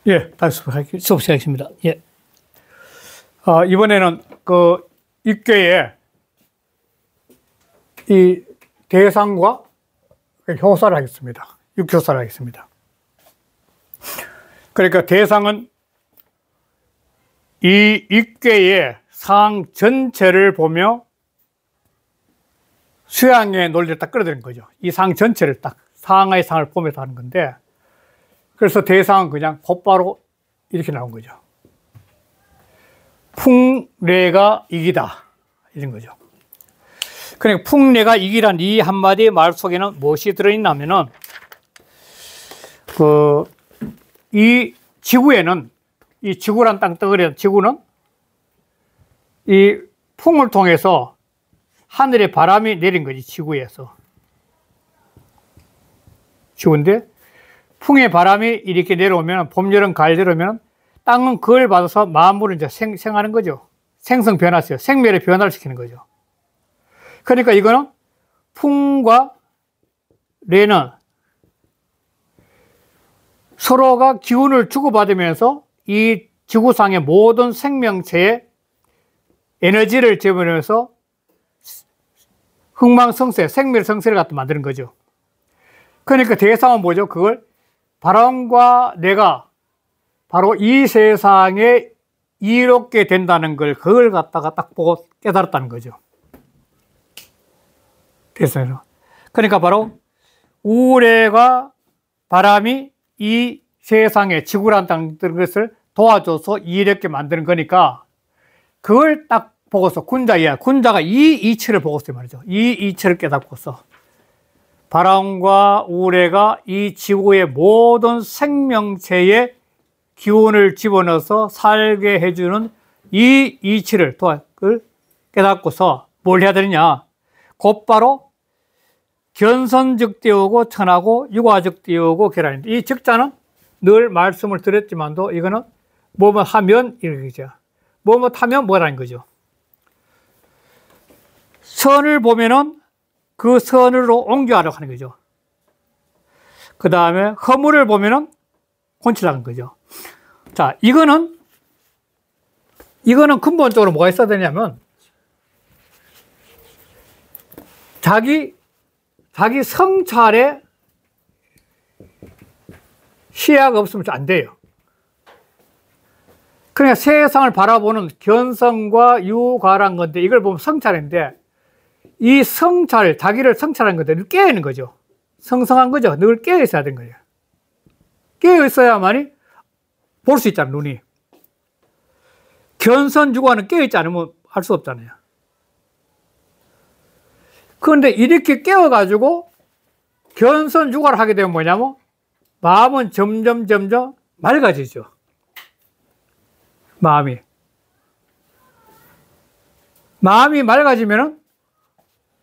예, 다시 수업 시작하겠습니다. 예. 이번에는 그 입계에 이 대상과 효사를 하겠습니다. 육효사를 하겠습니다. 그러니까 대상은 이 입계의 상 전체를 보며 수양의 논리를 딱 끌어들인 거죠. 이 상 전체를 딱 상하의 상을 보면서 하는 건데, 그래서 대상은 그냥 곧바로 이렇게 나온 거죠. 풍래가 이기다, 이런 거죠. 그러니까 풍래가 이기란 이 한마디 말 속에는 무엇이 들어있냐면은, 이 지구에는, 이 지구란 땅덩어리, 지구는 이 풍을 통해서 하늘에 바람이 내린 거지, 지구에서. 지구인데, 풍의 바람이 이렇게 내려오면, 봄, 여름, 가을 내려오면, 땅은 그걸 받아서 만물을 이제 생하는 거죠. 생성 변화시켜요. 생멸의 변화를 시키는 거죠. 그러니까 이거는 풍과 래는 서로가 기운을 주고받으면서 이 지구상의 모든 생명체의 에너지를 제어하면서 흥망성쇠, 생멸성쇠를 갖다 만드는 거죠. 그러니까 대상은 뭐죠? 그걸 바람과 내가 바로 이 세상에 이롭게 된다는 걸, 그걸 갖다가 딱 보고 깨달았다는 거죠. 대상으로. 그러니까 바로 우레가 바람이 이 세상에 지구란 땅들 것을 도와줘서 이롭게 만드는 거니까, 그걸 딱 보고서 군자가 이 이치를 보고서 말이죠. 이 이치를 깨닫고서 바람과 우레가 이 지구의 모든 생명체의 기운을 집어넣어서 살게 해주는 이 이치를 깨닫고서 뭘 해야 되느냐? 곧바로 견선즉대오고 천하고 유화즉대오고 계란인데, 이 즉자는 늘 말씀을 드렸지만도 이거는 뭐뭐 하면 이렇게죠. 뭐뭐 하면 뭐라는 거죠. 선을 보면은 그 선으로 옮겨가려고 하는 거죠. 그 다음에 허물을 보면은 곤치라는 거죠. 자, 이거는 근본적으로 뭐가 있어야 되냐면, 자기 성찰에 시야가 없으면 안 돼요. 그러니까 세상을 바라보는 견성과 유과란 건데, 이걸 보면 성찰인데, 이 성찰, 자기를 성찰하는 건데 늘 깨어있는 거죠. 성성한 거죠. 늘 깨어있어야 되는 거예요. 깨어있어야만이 볼 수 있잖아요, 눈이. 견선유과는 깨어있지 않으면 할 수 없잖아요. 그런데 이렇게 깨어가지고 견선유과를 하게 되면 뭐냐면, 마음은 점점 맑아지죠. 마음이 맑아지면은,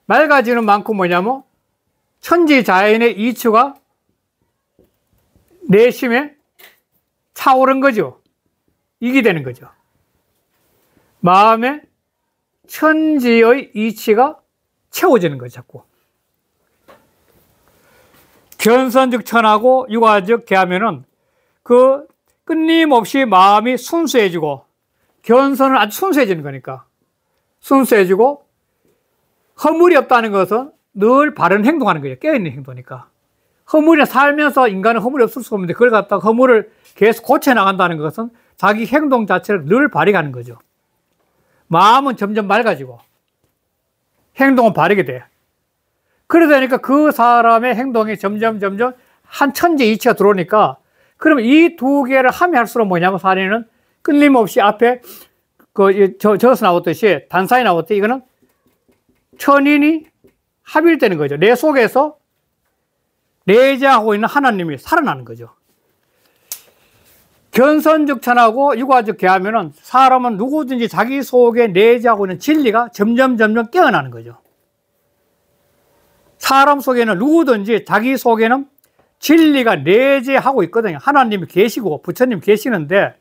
맑아지는 만큼 뭐냐면 천지자연의 이치가 내심에 차오른 거죠. 이게 되는 거죠. 마음에 천지의 이치가 채워지는 거죠, 자꾸. 견선즉 천하고 유화즉 계하면은 그 끊임없이 마음이 순수해지고, 견선은 아주 순수해지는 거니까. 순수해지고, 허물이 없다는 것은 늘 바른 행동하는 거예요. 깨어있는 행동이니까. 허물이 살면서 인간은 허물이 없을 수가 없는데, 그걸 갖다가 허물을 계속 고쳐나간다는 것은 자기 행동 자체를 늘 발휘하는 거죠. 마음은 점점 맑아지고, 행동은 바르게 돼. 그러다 보니까 그 사람의 행동이 점점 한 천지 이치가 들어오니까, 그러면 이 두 개를 하면 할수록 뭐냐면, 사례는 끊임없이 앞에 저서 나왔듯이, 단사에 나왔듯이, 이거는 천인이 합일되는 거죠. 내 속에서 내재하고 있는 하나님이 살아나는 거죠. 견선즉 천하고 유화즉 계하면은 사람은 누구든지 자기 속에 내재하고 있는 진리가 점점 깨어나는 거죠. 사람 속에는 누구든지 자기 속에는 진리가 내재하고 있거든요. 하나님이 계시고 부처님 계시는데,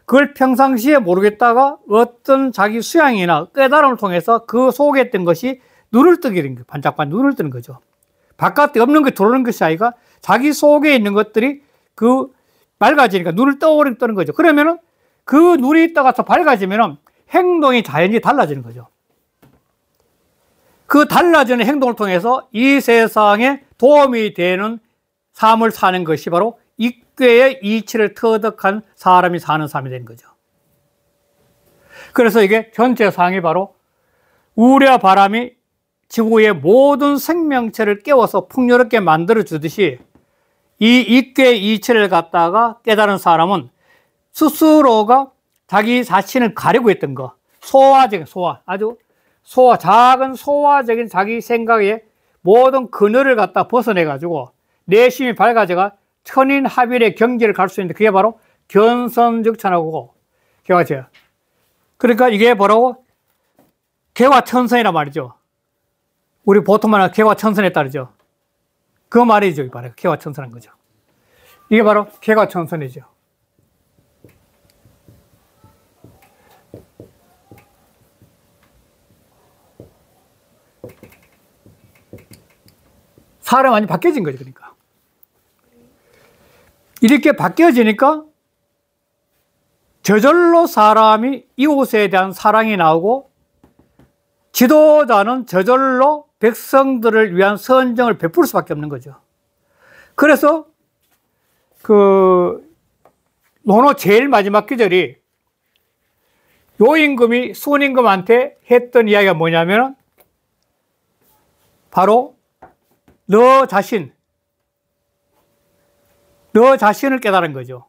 그걸 평상시에 모르겠다가 어떤 자기 수양이나 깨달음을 통해서 그 속에 있던 것이 눈을 뜨게 된 거예요. 반짝반짝 눈을 뜨는 거죠. 바깥에 없는 게 들어오는 것이 아니라 자기 속에 있는 것들이 그 밝아지니까 눈을 떠는 거죠. 그러면은 그 눈이 떠가서 밝아지면은 행동이 자연히 달라지는 거죠. 그 달라지는 행동을 통해서 이 세상에 도움이 되는 삶을 사는 것이 바로 입괴의 이치를 터득한 사람이 사는 삶이 되는 거죠. 그래서 이게 전체 상이 바로 우레와 바람이 지구의 모든 생명체를 깨워서 풍요롭게 만들어 주듯이 이 입괴의 이치를 갖다가 깨달은 사람은 스스로가 자기 자신을 가리고 있던 거, 작은 소화적인 자기 생각의 모든 그늘을 갖다 벗어내가지고 내심이 밝아져가 천인합일의 경지를 갈 수 있는데 그게 바로 견성즉천하고 개화죠. 그러니까 이게 바로 개화천선이란 말이죠. 우리 보통 말하는 개화천선에 따르죠. 그 말이죠. 바로 개화천선한 거죠. 이게 바로 개화천선이죠. 사람이 완전히 바뀌어진 거죠. 그러니까 이렇게 바뀌어지니까 저절로 사람이 이웃에 대한 사랑이 나오고 지도자는 저절로 백성들을 위한 선정을 베풀 수밖에 없는 거죠. 그래서 논어 제일 마지막 구절이 요임금이 순임금한테 했던 이야기가 뭐냐면 바로 너 자신을 깨달은 거죠.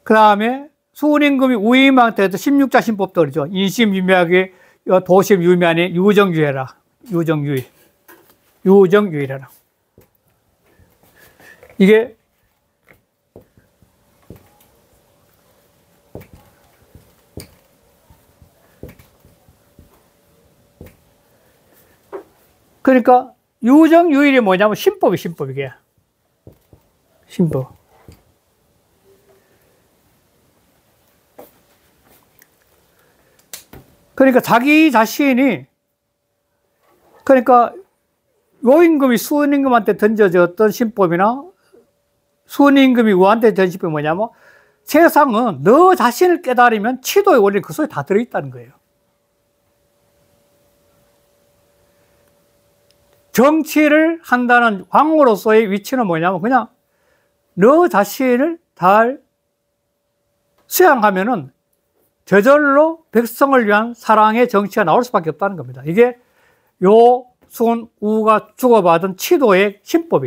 그 다음에 순임금이 우임한테도 16자 신법도 그러죠. 인심유미하게 도심유미하니 유정유해라. 유정유해라. 이게 그러니까 유정유일이 뭐냐면 신법 이게. 신법. 그러니까 자기 자신이 그러니까 요임금이 순임금한테 던져졌던 신법이나 순임금이 우한테 던진 신법이 뭐냐면 세상은 너 자신을 깨달으면 치도의 원리 그 속에 다 들어있다는 거예요. 정치를 한다는 왕으로서의 위치는 뭐냐면 그냥 너 자신을 잘 수양하면은 저절로 백성을 위한 사랑의 정치가 나올 수밖에 없다는 겁니다. 이게 요, 순, 우가 주고받은 치도의 신법.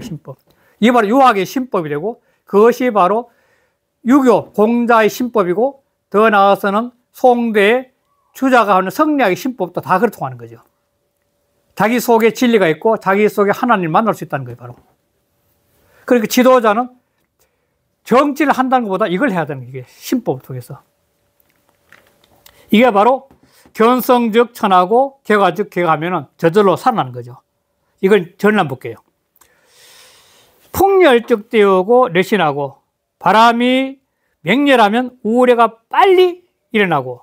이게 바로 유학의 신법이 되고 그것이 바로 유교, 공자의 신법이고 더 나아가서는 송대의 주자가 하는 성리학의 신법도 다 그렇게 통하는 거죠. 자기 속에 진리가 있고 자기 속에 하나님을 만날 수 있다는 거예요, 바로. 그러니까 지도자는 정치를 한다는 것보다 이걸 해야 되는 게 이게 신법을 통해서. 이게 바로 견성즉천하고 개화즉개화하면은 저절로 살아나는 거죠. 이걸 전란 볼게요. 풍열즉 띄우고 내신하고 바람이 맹렬하면 우레가 빨리 일어나고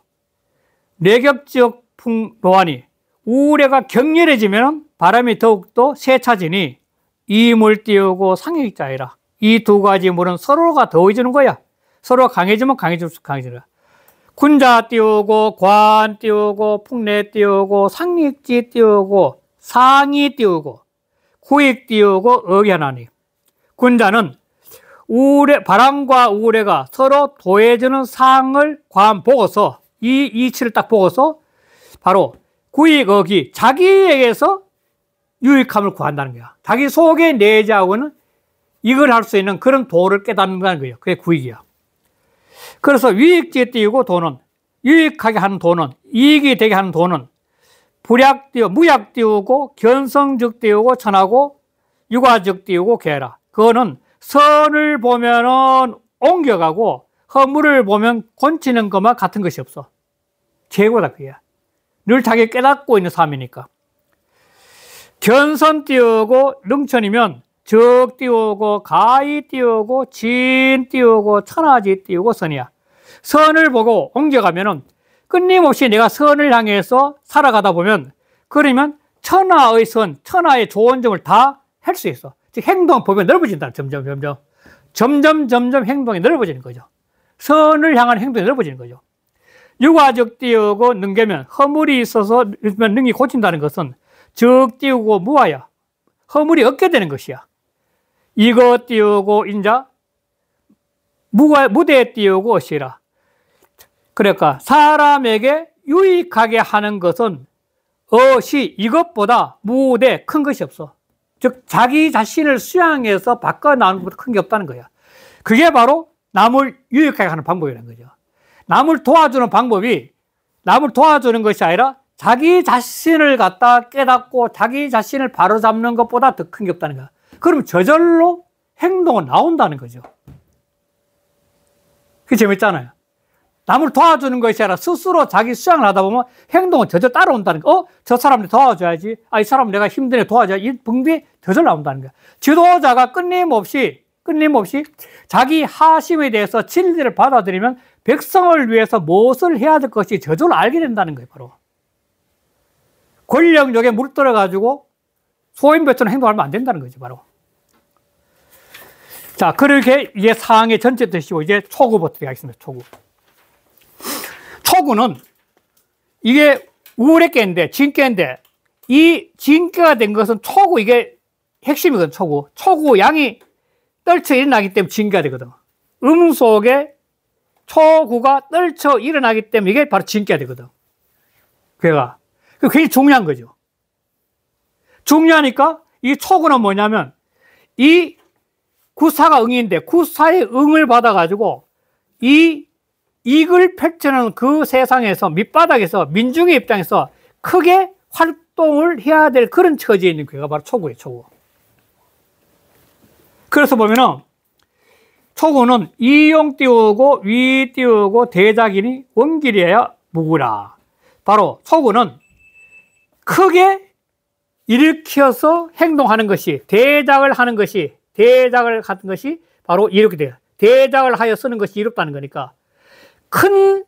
내격즉 풍로하니 우레가 격렬해지면 바람이 더욱더 세차지니 이물 띄우고 상익자이라. 이 두 가지 물은 서로가 더해지는 거야. 서로가 강해지면 강해지라. 군자 띄우고 관 띄우고 풍래 띄우고 상익지 띄우고 상이 띄우고 구익 띄우고 의견하니 군자는 바람과 우레가 서로 도해지는 상을 보고서 이 이치를 딱 보고서 바로 구익 자기에게서 유익함을 구한다는 거야. 자기 속에 내재하고는 이걸 할 수 있는 그런 도를 깨닫는다는 거예요. 그게 구익이야. 그래서 위익지에 띄우고 도는 유익하게 하는 도는 이익이 되게 하는 도는 무약 띄우고 견성즉 띄우고 천하고 유과즉 띄우고 개라. 그거는 선을 보면은 옮겨가고 허물을 보면 곤치는 것만 같은 것이 없어. 최고다 그게. 늘 자기 깨닫고 있는 삶이니까. 견선 띄우고 능천이면 적 띄우고 가히 띄우고 진 띄우고 천하지 띄우고 선이야. 선을 보고 옮겨가면은 끊임없이 내가 선을 향해서 살아가다 보면 그러면 천하의 선, 천하의 좋은 점을 다 할 수 있어. 즉 행동 범위가 넓어진다. 점점 행동이 넓어지는 거죠. 선을 향한 행동이 넓어지는 거죠. 유가적 띄우고 능계면 허물이 있어서 능이 고친다는 것은 적 띄우고 무아야. 허물이 없게 되는 것이야. 이거 띄우고 인자 무대 띄우고 어시라. 그러니까 사람에게 유익하게 하는 것은 어시 이것보다 무대 큰 것이 없어. 즉 자기 자신을 수양해서 바꿔 나오는 것보다 큰 게 없다는 거야. 그게 바로 남을 유익하게 하는 방법이라는 거죠. 남을 도와주는 방법이 남을 도와주는 것이 아니라 자기 자신을 갖다 깨닫고 자기 자신을 바로잡는 것보다 더 큰 게 없다는 거야. 그럼 저절로 행동은 나온다는 거죠. 그게 재밌잖아요. 남을 도와주는 것이 아니라 스스로 자기 수양을 하다 보면 행동은 저절로 따라온다는 거야. 저 사람을 도와줘야지. 이 사람 내가 힘드네 도와줘야지. 이 분들이 저절로 나온다는 거야. 지도자가 끊임없이 자기 하심에 대해서 진리를 받아들이면 백성을 위해서 무엇을 해야 될 것이 저절로 알게 된다는 거예요. 바로 권력욕에 물들어가지고 소인배처럼 행동하면 안 된다는 거죠. 바로. 자, 그렇게 이게 상의 전체 뜻이고 이제 초구부터 가겠습니다. 초구는 이게 우울의 깨인데 진깨인데 이 진깨가 된 것은 초구, 이게 핵심이거든. 초구 양이 떨쳐 일어나기 때문에 진깨가 되거든. 속에 초구가 떨쳐 일어나기 때문에 이게 바로 진깨가 되거든. 그게 굉장히 중요한 거죠. 중요하니까 이 초구는 뭐냐면 이 구사가 응인데 구사의 응을 받아가지고 이 이익을 펼치는 그 세상에서 밑바닥에서 민중의 입장에서 크게 활동을 해야 될 그런 처지에 있는 괴가 바로 초구예요. 초구. 그래서 보면은 초구는 이용 띄우고 위 띄우고 대작이니 원길이어야 무구라. 바로 초구는 크게 일으켜서 행동하는 것이 대작을 하는 것이 바로 이렇게 돼요. 대작을 하여 쓰는 것이 이롭다는 거니까 큰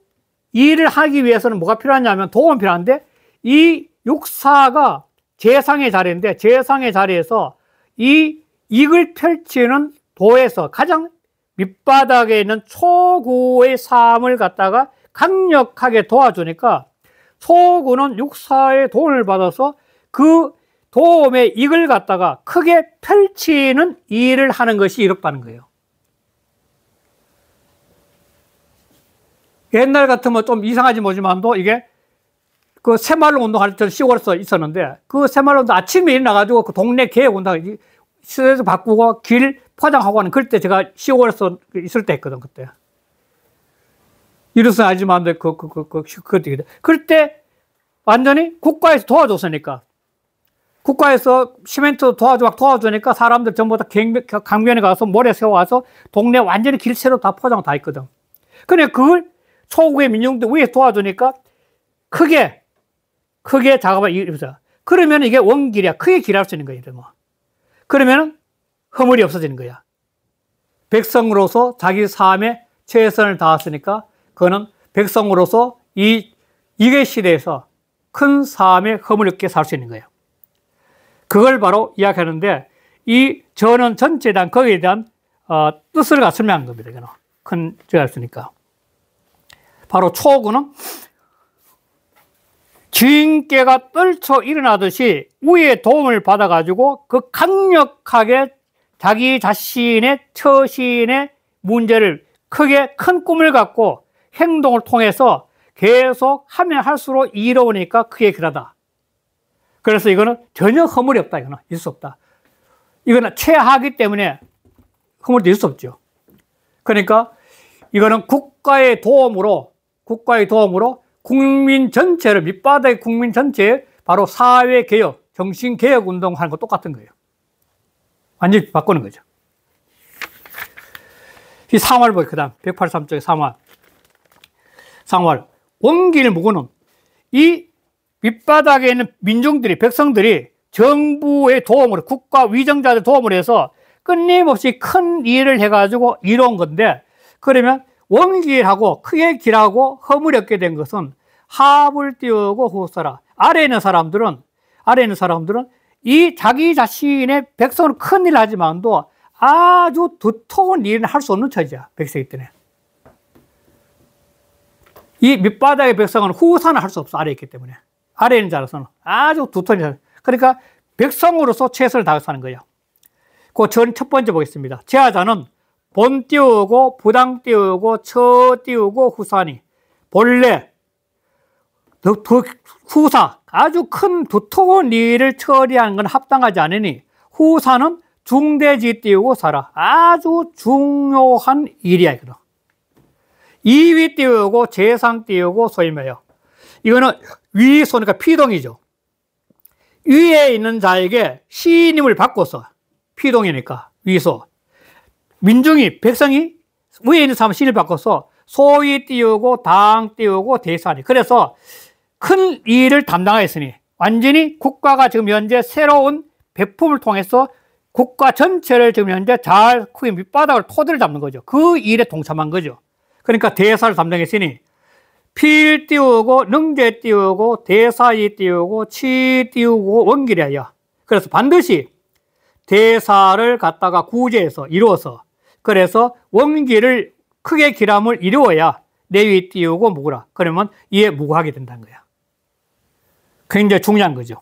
일을 하기 위해서는 뭐가 필요하냐면 도움이 필요한데 이 육사가 재상의 자리인데 재상의 자리에서 이 이익을 펼치는 도에서 가장 밑바닥에 있는 초구의 삶을 갖다가 강력하게 도와주니까 초구는 육사의 도움을 받아서 그 도움의 이익을 갖다가 크게 펼치는 일을 하는 것이 이롭다는 거예요. 옛날 같으면 좀 이상하지 모지만도 이게 그 새마을 운동할 때 시골에서 있었는데 그 새마을 운동 아침에 일어나가지고 그 동네 개혁 운동 시대에서 바꾸고 길 포장하고 하는 그럴 때 제가 시골에서 있을 때 했거든. 그때 이래서 알지만 그럴 때 완전히 국가에서 도와줬으니까 국가에서 시멘트 도와주니까 사람들 전부 다 강변에 가서 모래 세워와서 동네 완전히 길새로 다 포장 다 했거든. 근데 그걸 초구의 민중들 위에 도와주니까 크게 작업을 이루면서 그러면 이게 원길이야. 크게 길할 수 있는 거야. 그러면 허물이 없어지는 거야. 백성으로서 자기 삶에 최선을 다했으니까 그거는 백성으로서 이게 시대에서 큰 삶의 허물 없게 살 수 있는 거예요. 그걸 바로 이야기하는데 이 저는 전체에 대한 거기에 대한 뜻을 설명한 겁니다. 이거는 큰 제가 했으니까. 바로 초구는 진깨가 떨쳐 일어나듯이 위의 도움을 받아가지고 그 강력하게 자기 자신의 처신의 문제를 크게 큰 꿈을 갖고 행동을 통해서 계속 하면 할수록 이로우니까 크게 길하다. 그래서 이거는 전혀 허물이 없다. 이거는 있을 수 없다. 이거는 최하기 때문에 허물도 있을 수 없죠. 그러니까 이거는 국가의 도움으로 국민 전체를 밑바닥의 국민 전체에 바로 사회개혁, 정신개혁 운동하는 거 똑같은 거예요. 완전히 바꾸는 거죠. 이 상활 보기 그 다음 183쪽의 상활 원길 무구는 이 밑바닥에 있는 민중들이 백성들이 정부의 도움으로 국가 위정자들 도움을 해서 끊임없이 큰 일을 해가지고 이뤄온 건데 그러면 원길하고 크게 길하고 허물이 없게 된 것은 합을 띄우고 후서라. 아래에 있는 사람들은 이 자기 자신의 백성으로 큰일을 하지만도 아주 두터운 일은 할 수 없는 처지야, 백성이기 때문에. 이 밑바닥의 백성은 후사는 할 수 없어, 아래에 있기 때문에. 아래에 있는 자로서는 아주 두터운 일. 그러니까 백성으로서 최선을 다해서 하는 거예요. 그 첫 번째 보겠습니다. 제하자는 본 띄우고 부당 띄우고 처 띄우고 후사니, 본래 후사 아주 큰 두터운 일을 처리하는 건 합당하지 않으니 후사는 중대지 띄우고 사라. 아주 중요한 일이야, 이거는. 2위 띄우고 재상 띄우고 소임해요. 이거는 위소니까 피동이죠. 위에 있는 자에게 시임을 바꿔서, 피동이니까 위소, 민중이 백성이 위에 있는 사람 시임을 바꿔서 소위 띄우고 당 띄우고 대사니, 그래서 큰 일을 담당하였으니 완전히 국가가 지금 현재 새로운 배품을 통해서 국가 전체를 지금 현재 잘 크게 밑바닥을 토대를 잡는 거죠. 그 일에 동참한 거죠. 그러니까 대사를 담당했으니 필 띄우고 능제 띄우고 대사이 띄우고 치 띄우고 원길이야. 그래서 반드시 대사를 갖다가 구제해서 이루어서, 그래서 원길을 크게 기람을 이루어야 내위 띄우고 무구라. 그러면 이에 무구하게 된다는 거야. 굉장히 중요한 거죠.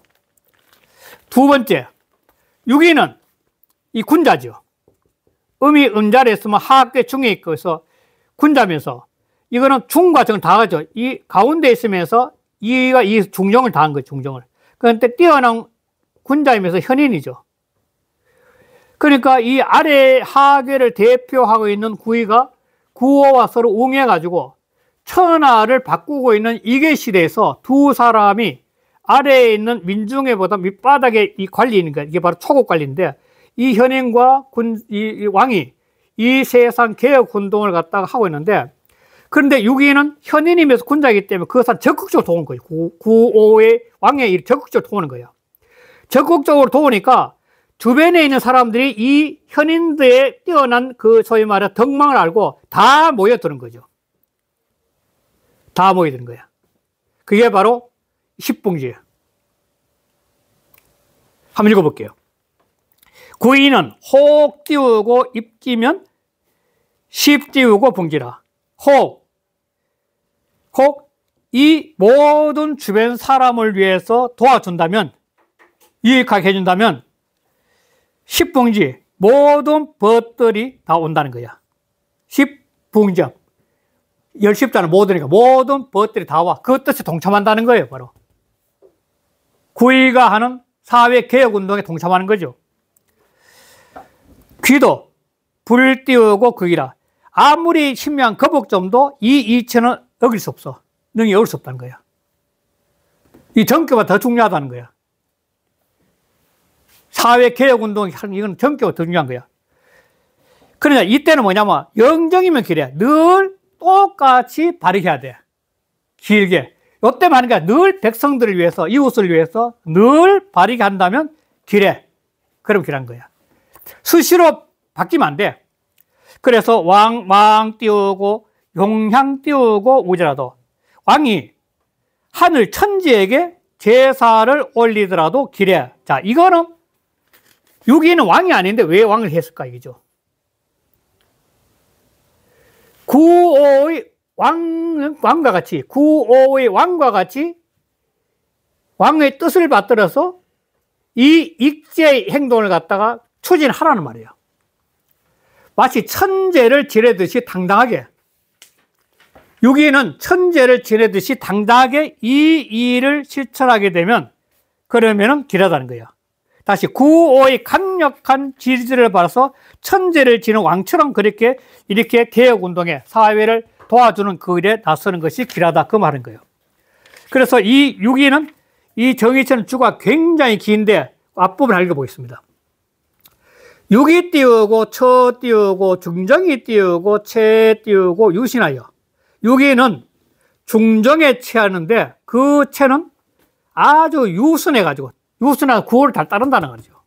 두 번째, 6위는 이 군자죠. 음이 음자리에 있으면 하악계 중에 있고 해서 군자면서, 이거는 중과 정을 다 하죠. 이 가운데 있으면서 이가 이 중정을 다 한 거죠, 중정을. 그런데 뛰어난 군자이면서 현인이죠. 그러니까 이 아래 하계를 대표하고 있는 구위가 구호와 서로 웅해가지고 천하를 바꾸고 있는 이계 시대에서 두 사람이 아래에 있는 민중에보다 밑바닥에 이 관리인 거야. 이게 바로 초국 관리인데, 이 현인과 이 왕이 이 세상 개혁 운동을 갖다가 하고 있는데, 그런데 6위는 현인이면서 군자이기 때문에 그것을 적극적으로 도우는 거예요. 9,5의 왕의 일을 적극적으로 도우는 거예요. 적극적으로 도우니까 주변에 있는 사람들이 이 현인들의 뛰어난 그 소위 말해 덕망을 알고 다 모여드는 거죠. 다 모여드는 거야. 그게 바로 십봉지예요. 한번 읽어볼게요. 9위는 혹 띄우고 입지면 십 띄우고 봉지라. 혹 이 모든 주변 사람을 위해서 도와준다면, 유익하게 해준다면 십봉지 모든 벗들이 다 온다는 거야. 십봉지, 열십자는 모두니까 모든 벗들이 다 와. 그 뜻에 동참한다는 거예요, 바로. 구위가 하는 사회 개혁 운동에 동참하는 거죠. 귀도 불 띄우고 극이라. 아무리 신명한 거북점도 이 이체는 어길 수 없어. 능히 어길 수 없다는 거야. 이 정교가 더 중요하다는 거야. 사회 개혁 운동이 하는 이건 정교가 더 중요한 거야. 그러냐, 이때는 뭐냐면 영정이면 길해. 늘 똑같이 발휘해야 돼. 길게. 이때 말하는 게 늘 백성들을 위해서, 이웃을 위해서 늘 발휘게 한다면 길해. 그럼 길한 거야. 수시로 바뀌면 안 돼. 그래서 왕 띄우고 용향 띄우고 우지라도 왕이 하늘 천지에게 제사를 올리더라도 길해. 자, 이거는 6위는 왕이 아닌데 왜 왕을 했을까, 이거죠. 9,5의 왕과 같이, 9,5의 왕과 같이 왕의 뜻을 받들어서 이 익제의 행동을 갖다가 추진하라는 말이에요. 마치 천재를 지내듯이 당당하게, 6위는 천재를 지내듯이 당당하게 이 일을 실천하게 되면, 그러면은 길하다는 거예요. 다시 9,5의 강력한 지지를 받아서 천재를 지는 왕처럼 그렇게 이렇게 개혁운동에 사회를 도와주는 그 일에 나서는 것이 길하다, 그 말인 거예요. 그래서 이 6위는 이 정의체는 주가 굉장히 긴데 앞부분을 읽어보겠습니다. 6위 띄우고 처 띄우고 중정이 띄우고 채 띄우고 유신하여. 6위는 중정에 채하는데 그 채는 아주 유순해가지고, 유순해서 구호를 잘 따른다는 거죠.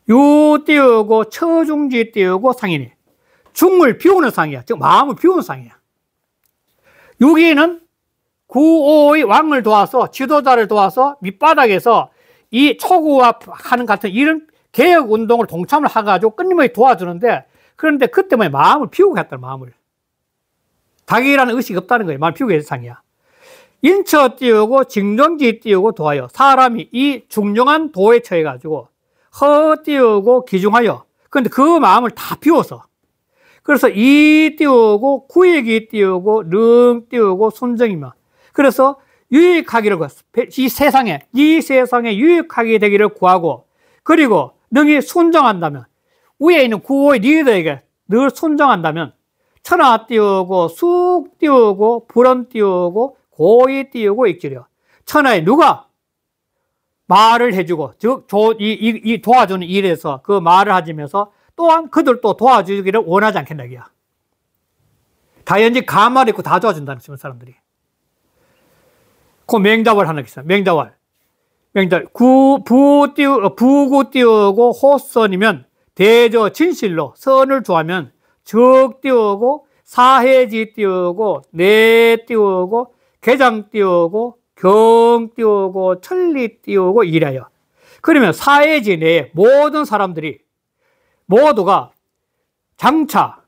유 띄우고 처중지 띄우고 상이니. 중을 비우는 상이야. 즉 마음을 비우는 상이야. 6위는 9,5의 왕을 도와서, 지도자를 도와서 밑바닥에서 이 초구화하는 같은 이런 개혁 운동을 동참을 해가지고 끊임없이 도와주는데, 그런데 그때 뭐 마음을 비우고 했다, 마음을. 자기라는 의식이 없다는 거예요. 마음을 비우고 해상이야. 인처 띄우고 징정지 띄우고 도하여 사람이 이 중요한 도에 처해가지고 허 띄우고 기중하여, 그런데 그 마음을 다 비워서, 그래서 이 띄우고 구획이 띄우고 릉 띄우고 순정이면, 그래서 유익하기를, 이 세상에 유익하게 되기를 구하고, 그리고 능히 순정한다면, 위에 있는 구호의 리더에게 늘 순정한다면 천하 띄우고 쑥 띄우고 불언 띄우고 고의 띄우고 익지려. 천하에 누가 말을 해주고, 즉 이 도와주는 일에서 그 말을 하면서 또한 그들도 도와주기를 원하지 않겠나 이야. 다연지 가말 있고 다 도와준다는 사람들이. 그 맹자월 하나 있어요. 맹자월. 부구 띄우고 호선이면 대저 진실로 선을 좋아하면 적 띄우고 사해지 띄우고 내 띄우고 개장 띄우고 경 띄우고 천리 띄우고 이래요. 그러면 사해지 내에 모든 사람들이 모두가 장차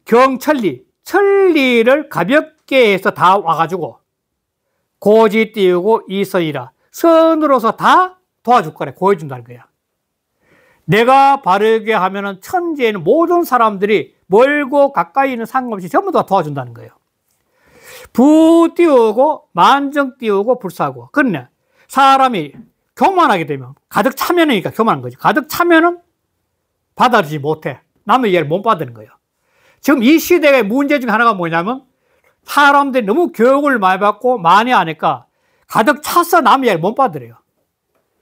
경천리 천리를 가볍게 해서 다 와가지고 고지 띄우고 이서이라 선으로서 다 도와줄 거래. 보여준다는 거야. 내가 바르게 하면은 천지에는 모든 사람들이 멀고 가까이 있는 상관없이 전부 다 도와준다는 거예요. 부 띄우고 만정 띄우고 불사고. 그러네. 사람이 교만하게 되면 가득 차면이니까 교만한 거지. 가득 차면은 받아들이지 못해. 남의 이해를 못 받는 거예요. 지금 이 시대의 문제 중 하나가 뭐냐면 사람들이 너무 교육을 많이 받고 많이 하니까 가득 차서 남의 이해를 못 받으래요.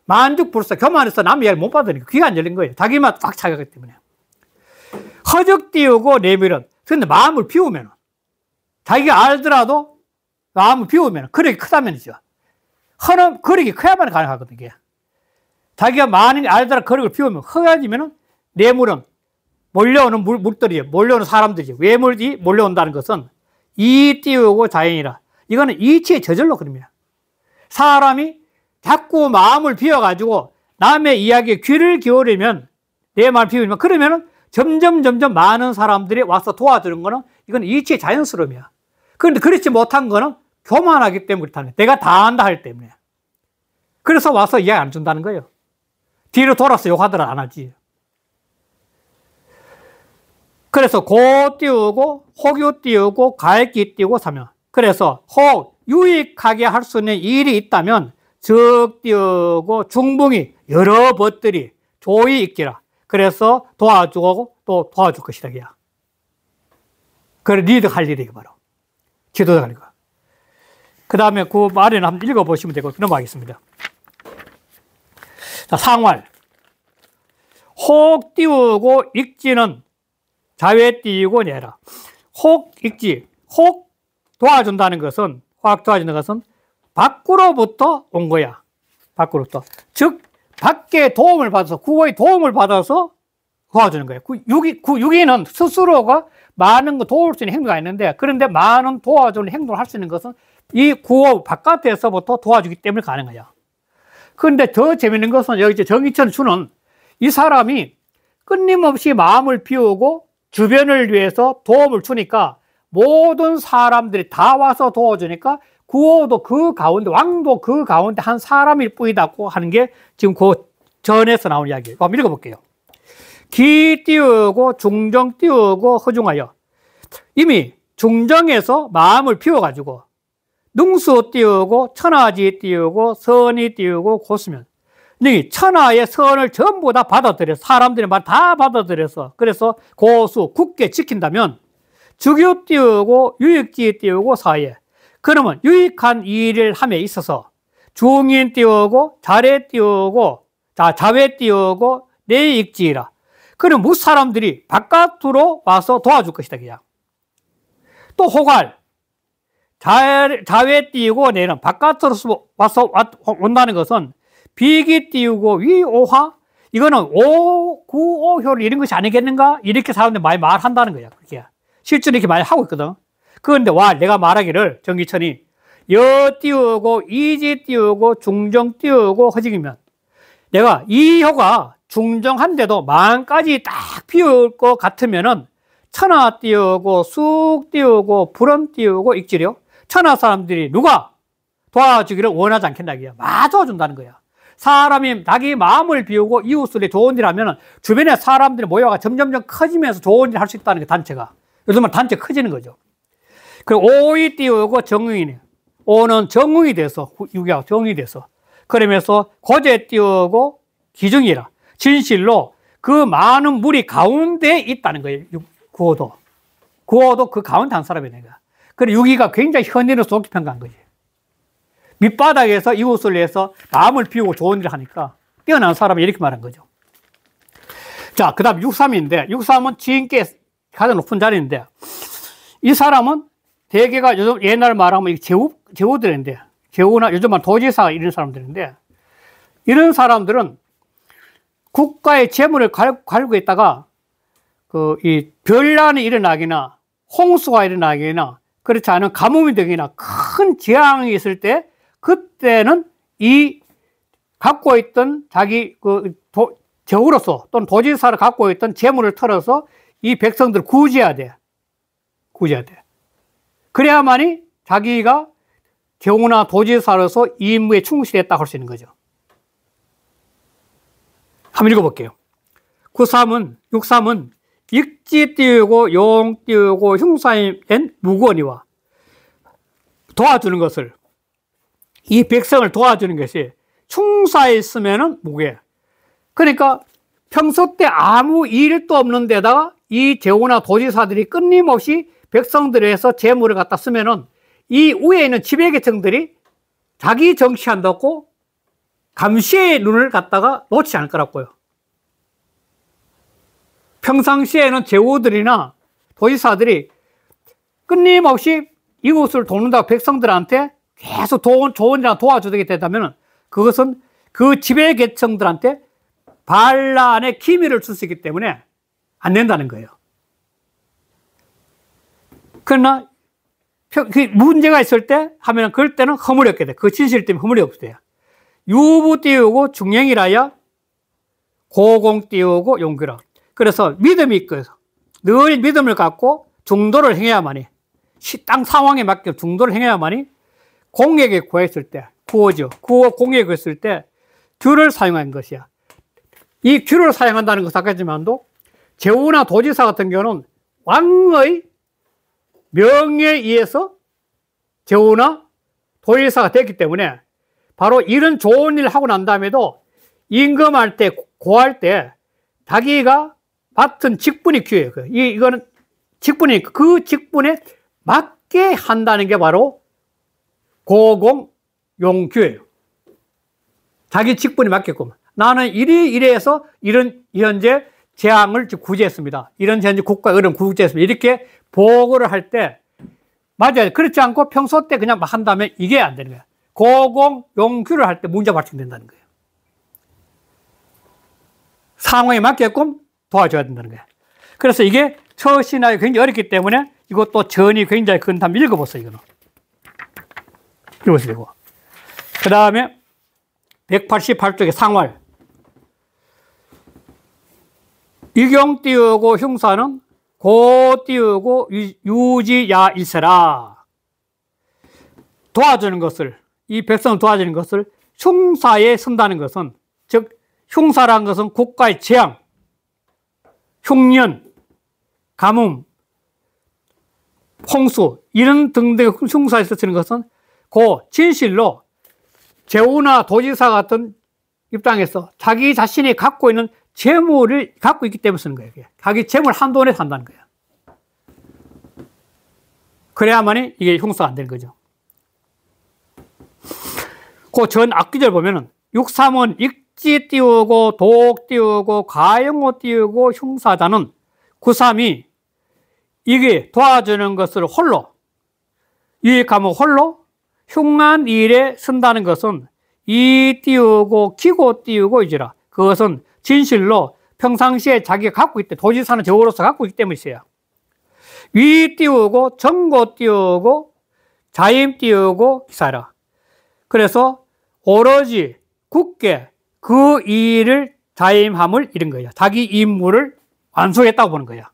만죽불사 교만해서 남의 이해를 못 받으니까 귀가 안 열린 거예요. 자기만 꽉 차기 때문에. 허적 띄우고 내밀은. 근데 마음을 비우면, 자기가 알더라도 마음을 비우면 그렇게 크다면이죠. 허는 그렇게 커야만 가능하거든요. 자기가 많이 알더라도 그렇게 비우면 허가지면은 뇌물은 몰려오는 물들이, 몰려오는 사람들이죠. 외물이 몰려온다는 것은 이 띄우고 자연이라. 이거는 이치의 저절로 그럽니다. 사람이 자꾸 마음을 비워가지고 남의 이야기에 귀를 기울이면, 내 말 비우면, 그러면은 점점 많은 사람들이 와서 도와주는 거는 이건 이치의 자연스러움이야. 그런데 그렇지 못한 거는 교만하기 때문에 그렇다는 거야. 내가 다 안다 할 때문에. 그래서 와서 이야기 안 준다는 거예요. 뒤로 돌아서 욕하더라 안 하지. 그래서 고 띄우고 혹유 띄우고 가액기 띄우고 사면. 그래서 혹 유익하게 할 수 있는 일이 있다면 적 띄우고 중붕이 여러 벗들이 조이 있기라. 그래서 도와주고 또 도와줄 것이다. 그야. 그래 리더 할 일이 바로 지도자 할 거. 그 다음에 그 말에는 한번 읽어보시면 되고 넘어가겠습니다. 자, 상활. 혹 띄우고 익지는 자외 띄우고 내라. 혹 익지. 혹 도와준다는 것은, 화학 도와주는 것은 밖으로부터 온 거야. 밖으로부터. 즉, 밖에 도움을 받아서, 구호의 도움을 받아서 도와주는 거예요. 유기는 스스로가 많은 거 도울 수 있는 행동이 있는데, 그런데 많은 도와주는 행동을 할 수 있는 것은 이 구호 바깥에서부터 도와주기 때문에 가능해요. 그런데 더 재밌는 것은 여기 정의천 주는 이 사람이 끊임없이 마음을 비우고 주변을 위해서 도움을 주니까 모든 사람들이 다 와서 도와주니까 구호도 그 가운데, 왕도 그 가운데 한 사람일 뿐이다고 하는 게 지금 그 전에서 나온 이야기예요. 한번 읽어볼게요. 기 띄우고 중정 띄우고 허중하여. 이미 중정에서 마음을 비워가지고 능수 띄우고 천하지 띄우고 선이 띄우고 고수면. 천하의 선을 전부 다 받아들여서, 사람들의 말 다 받아들여서, 그래서 고수 굳게 지킨다면 주교 띄우고 유익지 띄우고 사회. 그러면 유익한 일을 함에 있어서 중인 띄우고 자례 띄우고 자외 띄우고 내익지라. 그럼 무슨 사람들이 바깥으로 와서 도와줄 것이다. 그냥. 또 호갈. 자외 띄우고 내는 바깥으로 와서 온다는 것은 비기 띄우고 위오화. 이거는 구오효를 이런 것이 아니겠는가? 이렇게 사람들이 많이 말한다는 거야. 그게. 실제로 이렇게 많이 하고 있거든. 그런데 내가 말하기를 정기천이 여 띄우고 이지 띄우고 중정 띄우고 허직이면 내가 이 효가 중정한데도 만까지 딱 피울 것 같으면은 천하 띄우고 쑥 띄우고 불은 띄우고 익지려. 천하 사람들이 누가 도와주기를 원하지 않겠다. 도와준다는 거야. 사람이 자기 마음을 비우고 이웃을 좋은 일 하면 주변에 사람들이 모여가 점점점 커지면서 좋은 일 할 수 있다는 게 단체가. 요즘은 단체 커지는 거죠. 그리고 오이 띄우고 정의이네. 오는 정의이 돼서, 유기가 정의이 돼서. 그러면서 고제 띄우고 기중이라. 진실로 그 많은 물이 가운데 있다는 거예요. 구호도. 구호도 그 가운데 한 사람이 내가. 그리고 유기가 굉장히 현인으로 좋게 평가한 거지. 밑바닥에서 이웃을 위해서 마음을 비우고 좋은 일을 하니까 뛰어난 사람이 이렇게 말한 거죠. 자, 그 다음 63인데, 63은 지인께 가장 높은 자리인데, 이 사람은 대개가 요즘 옛날 말하면 제후들인데, 제후나 요즘은 도지사 이런 사람들인데, 이런 사람들은 국가의 재물을 갈고 있다가, 이 별난이 일어나거나, 홍수가 일어나거나, 그렇지 않은 가뭄이 되거나 큰 재앙이 있을 때, 그때는 이 갖고 있던 자기 제후로서 또는 도지사를 갖고 있던 재물을 털어서 이 백성들을 구제해야 돼. 구제해야 돼. 그래야만이 자기가 제후나 도지사로서 이 임무에 충실했다고 할 수 있는 거죠. 한번 읽어볼게요. 63은 익지 띄우고 용 띄우고 흉사인 무구원이와 도와주는 것을, 이 백성을 도와주는 것이 충사에 있으면은 무게. 그러니까 평소 때 아무 일도 없는 데다가 이 제후나 도지사들이 끊임없이 백성들에서 재물을 갖다 쓰면은 이 위에 있는 지배계층들이 자기 정치한다고 감시의 눈을 갖다가 놓지 않을 거라고요. 평상시에는 제후들이나 도지사들이 끊임없이 이웃을 돕는다고 백성들한테 계속 좋은 일을 도와주게 되다면 그것은 그 지배계층들한테 반란의 기미를 줄 수 있기 때문에 안 된다는 거예요. 그러나 문제가 있을 때 하면 그럴 때는 허물이 없게 돼. 그 진실 때문에 허물이 없어요. 유부 띄우고 중령이라야 고공 띄우고 용기라. 그래서 믿음이 있고서 늘 믿음을 갖고 중도를 행해야만이, 땅 상황에 맞게 중도를 행해야만이 공에게 구했을 때, 구호죠. 구호 공에게 구했을 때 규를 사용한 것이야. 이 규를 사용한다는 것은 아까지만도 제후나 도지사 같은 경우는 왕의 명예에 의해서 제후나 도지사가 됐기 때문에 바로 이런 좋은 일을 하고 난 다음에도 임금할 때, 고할 때 자기가 맡은 직분이 규예요. 이거는 직분이, 그 직분에 맞게 한다는 게 바로 고공용규예요. 자기 직분이 맞게끔. 나는 이래서 이런 현재 재앙을 구제했습니다. 이런 현재 국가 어려움 구제했습니다. 이렇게 보고를 할 때 맞아요. 그렇지 않고 평소 때 그냥 막 한다면 이게 안 되는 거예요. 고공용규를 할 때 문제가 발생된다는 거예요. 상황에 맞게끔 도와줘야 된다는 거예요. 그래서 이게 처신하기 굉장히 어렵기 때문에 이것도 전이 굉장히 큰. 한번 읽어보세요. 이거는. 읽어보세요. 그 다음에 188쪽의 상활. 이경 띄우고 흉사는 고 띄우고 유지야 일세라. 도와주는 것을, 이 백성을 도와주는 것을 흉사에 쓴다는 것은, 즉 흉사라는 것은 국가의 재앙, 흉년, 가뭄, 홍수 이런 등등의 흉사에 쓰는 것은 그 진실로 제후나 도지사 같은 입장에서 자기 자신이 갖고 있는 재물을 갖고 있기 때문에 쓰는 거예요. 자기 재물 한도 내에 산다는 거예요. 그래야만이 이게 흉사가 안 되는 거죠. 그 전 악기절 보면은 63은 익지 띄우고 독 띄우고 가영호 띄우고 흉사자는 93이 이게 도와주는 것을 홀로, 유익하면 홀로, 흉한 일에 쓴다는 것은 이 띄우고 기고 띄우고 이지라. 그것은 진실로 평상시에 자기가 갖고 있대. 도지사는 제후로서 갖고 있기 때문에 있어요. 위 띄우고 정고 띄우고 자임 띄우고 기사라. 그래서 오로지 굳게 그 일을 자임함을 잃은 거야. 자기 임무를 완수했다고 보는 거야.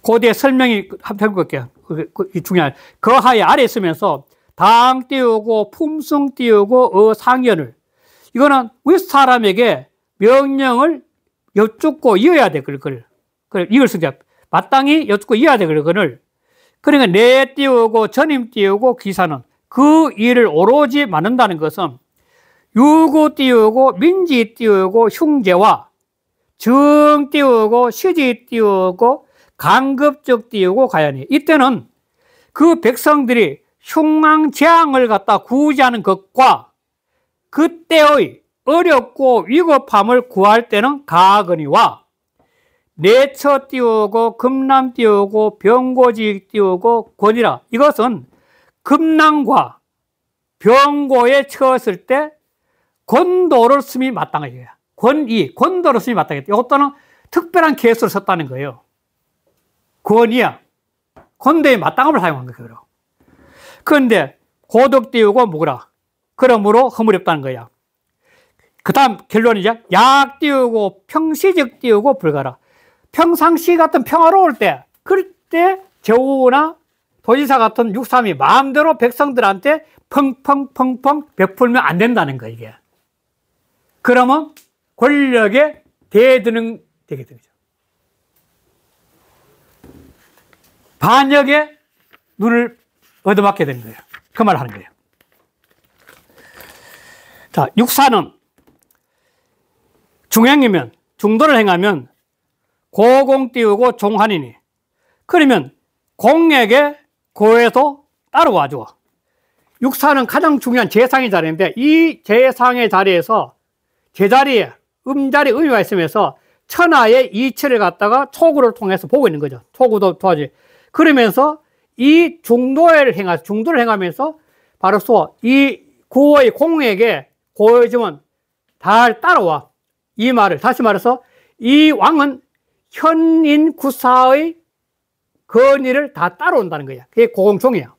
고대 설명이 한번 해볼게요. 중요한. 그 하에 아래 있으면서 당 띄우고 품성 띄우고 상연을. 이거는 윗사람에게 명령을 여쭙고 이어야 돼. 그걸 이걸 쓰자. 마땅히 여쭙고 이어야 돼. 그걸. 그러니까 내 띄우고 전임 띄우고 기사는 그 일을 오로지 맡는다는 것은 유구 띄우고 민지 띄우고 흉제와 정 띄우고 시지 띄우고 강급적 띄우고 가야니. 이때는 그 백성들이 흉망재앙을 갖다 구제하는 것과 그때의 어렵고 위급함을 구할 때는 가거니와 내처 띄우고 금남 띄우고 병고지 띄우고 권이라. 이것은 금남과 병고에 처했을 때 권도를 쓰미 마땅하게. 권도를 쓰미 마땅하게. 이것도는 특별한 케이스를 썼다는 거예요. 권이야. 권도의 마땅함을 사용한 거예요. 그런데 고덕 띄우고 묵으라. 그러므로 허물없다는 거야. 그 다음 결론이죠. 약 띄우고 평시적 띄우고 불가라. 평상시 같은 평화로울 때, 그럴 때 제후나 도지사 같은 육삼이 마음대로 백성들한테 펑펑펑펑 베풀면 안 된다는 거예요, 이게. 그러면 권력에 대드는 되게 되죠. 반역에 눈을 얻어맞게 되는 거예요. 그 말을 하는 거예요. 자, 육사는 중행이면, 중도를 행하면 고공 띄우고 종한이니. 그러면 공에게 고에서 따라와줘. 육사는 가장 중요한 재상의 자리인데 이 재상의 자리에서 제자리에 음자리 의미가 있으면서 천하의 이치를 갖다가 초구를 통해서 보고 있는 거죠. 초구도 도와지. 그러면서 이 중도를 행하면서 바로서 이 구의 공에게 고해주면 다 따라와. 이 말을 다시 말해서 이 왕은 현인 구사의 건의를 다 따라온다는 거야. 그게 고공종이야.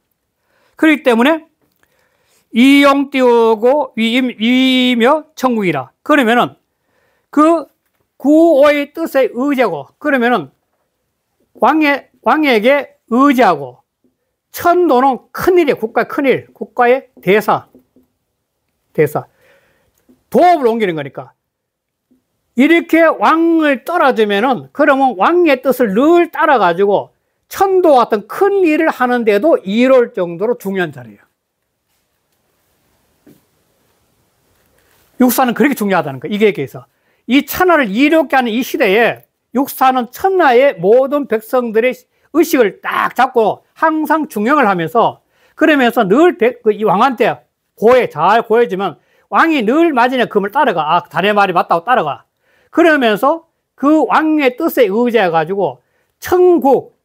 그렇기 때문에 이용 띄우고 위이며 천국이라. 그러면은 그 구호의 뜻에 의지하고, 그러면은 왕에게 의지하고, 천도는 큰일이에요. 국가의 큰일, 국가의 대사. 도읍을 옮기는 거니까. 이렇게 왕을 떨어지면은, 그러면 왕의 뜻을 늘 따라가지고 천도 같은 큰 일을 하는데도 이룰 정도로 중요한 자리예요. 육사는 그렇게 중요하다는 거예요. 이게 얘기해서. 이 천하를 이롭게 하는 이 시대에 육사는 천하의 모든 백성들의 의식을 딱 잡고 항상 중용을 하면서, 그러면서 늘 이 왕한테 잘 고해지면 왕이 늘 맞으냐 금을 따라가. 아, 자네 말이 맞다고 따라가. 그러면서 그 왕의 뜻에 의지해가지고 천국,